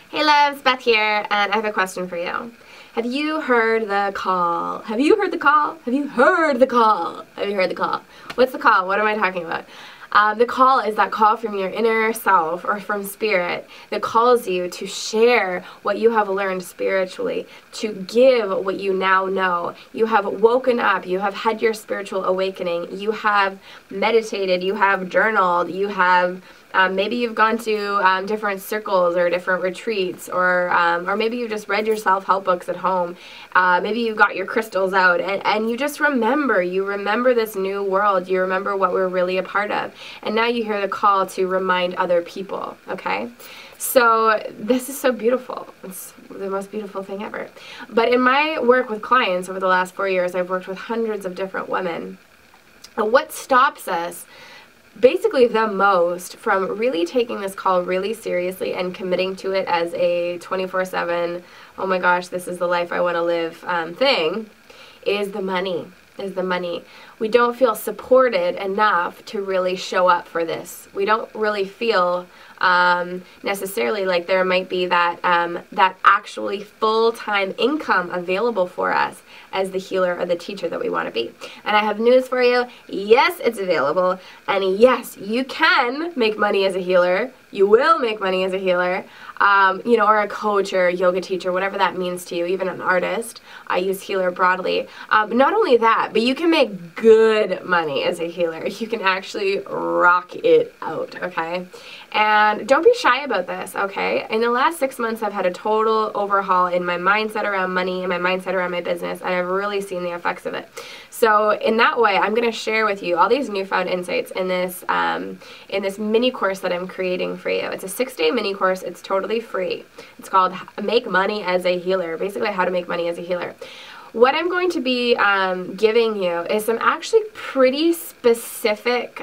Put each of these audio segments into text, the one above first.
Hey loves, Beth here, and I have a question for you. Have you heard the call? Have you heard the call? Have you heard the call? Have you heard the call? What's the call? What am I talking about? The call is that call from your inner self or from spirit that calls you to share what you have learned spiritually, to give what you now know. You have woken up, you have had your spiritual awakening, you have meditated, you have journaled, you have maybe you've gone to different circles or different retreats, or maybe you've just read your self-help books at home. Maybe you've got your crystals out, and you just remember. You remember this new world. You remember what we're really a part of. And now you hear the call to remind other people, okay? So this is so beautiful. It's the most beautiful thing ever. But in my work with clients over the last 4 years, I've worked with hundreds of different women. And what stops us basically the most from really taking this call really seriously and committing to it as a 24/7, oh my gosh, this is the life I want to live thing, is the money. We don't feel supported enough to really show up for this. We don't really feel necessarily like there might be that that actually full-time income available for us as the healer or the teacher that we want to be. And I have news for you. Yes, it's available. And yes, you can make money as a healer. You will make money as a healer, you know, or a coach or a yoga teacher, whatever that means to you, even an artist. I use healer broadly. Not only that, but you can make good money as a healer. You can actually rock it out, okay? And don't be shy about this, okay? In the last 6 months, I've had a total overhaul in my mindset around money and my mindset around my business, and I've really seen the effects of it. So in that way, I'm going to share with you all these newfound insights in this mini course that I'm creating for you. It's a 6-day mini course. It's totally free. It's called Make Money as a Healer, basically how to make money as a healer. What I'm going to be giving you is some actually pretty specific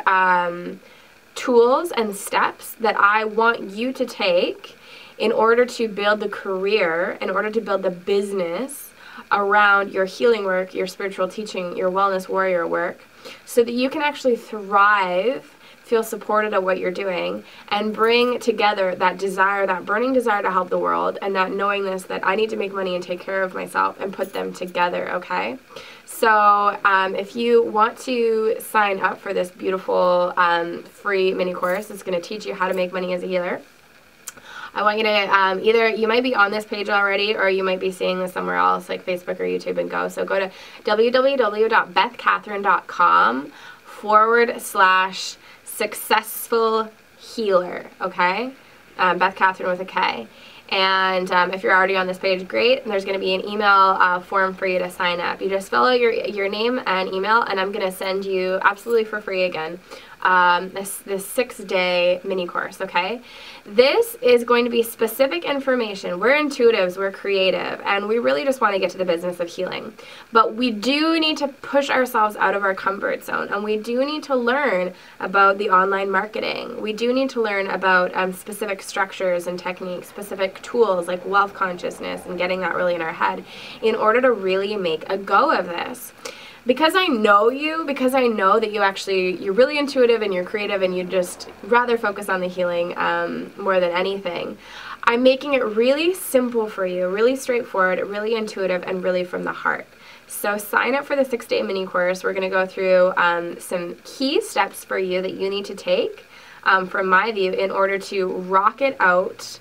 tools and steps that I want you to take in order to build the career, in order to build the business around your healing work, your spiritual teaching, your wellness warrior work, so that you can actually thrive, feel supported at what you're doing, and bring together that desire, that burning desire to help the world, and that knowingness that I need to make money and take care of myself and put them together, okay? So if you want to sign up for this beautiful free mini course, it's going to teach you how to make money as a healer. I want you to either, you might be on this page already, or you might be seeing this somewhere else like Facebook or YouTube and go. So go to www.bethkatherine.com/successful healer, okay? Beth Katherine with a K. And if you're already on this page, great. There's going to be an email form for you to sign up. You just fill out your name and email, and I'm going to send you absolutely for free again this 6-day mini course, okay? This is going to be specific information. We're intuitives, we're creative, and we really just want to get to the business of healing. But we do need to push ourselves out of our comfort zone, and we do need to learn about the online marketing. We do need to learn about specific structures and techniques, specific tools like wealth consciousness and getting that really in our head in order to really make a go of this. Because I know you, because I know that you're really intuitive and you're creative and you just rather focus on the healing more than anything, I'm making it really simple for you, really straightforward, really intuitive, and really from the heart. So sign up for the 6-day mini course. We're going to go through some key steps for you that you need to take, from my view, in order to rock it out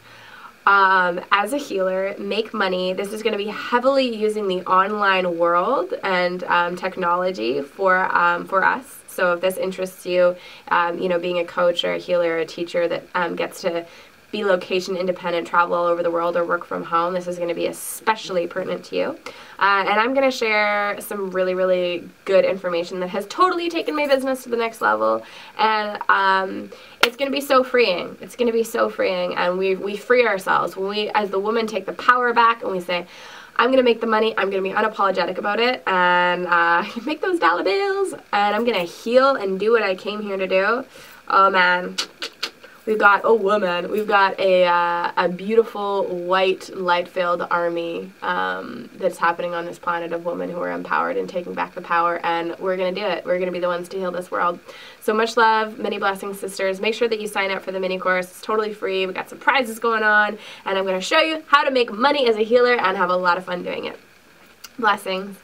as a healer, make money. This is going to be heavily using the online world and technology for us. So if this interests you, you know, being a coach or a healer or a teacher that gets to be location independent, travel all over the world, or work from home, this is going to be especially pertinent to you. And I'm going to share some really, really good information that has totally taken my business to the next level. And it's going to be so freeing. It's going to be so freeing. And we free ourselves. When we, as the woman, take the power back and we say, I'm going to make the money, I'm going to be unapologetic about it, and make those dollar bills, and I'm going to heal and do what I came here to do. Oh man, We've got a woman. We've got a beautiful, white, light-filled army that's happening on this planet of women who are empowered and taking back the power, and we're going to do it. We're going to be the ones to heal this world. So much love, many blessings, sisters. Make sure that you sign up for the mini course. It's totally free. We've got some prizes going on, and I'm going to show you how to make money as a healer and have a lot of fun doing it. Blessings.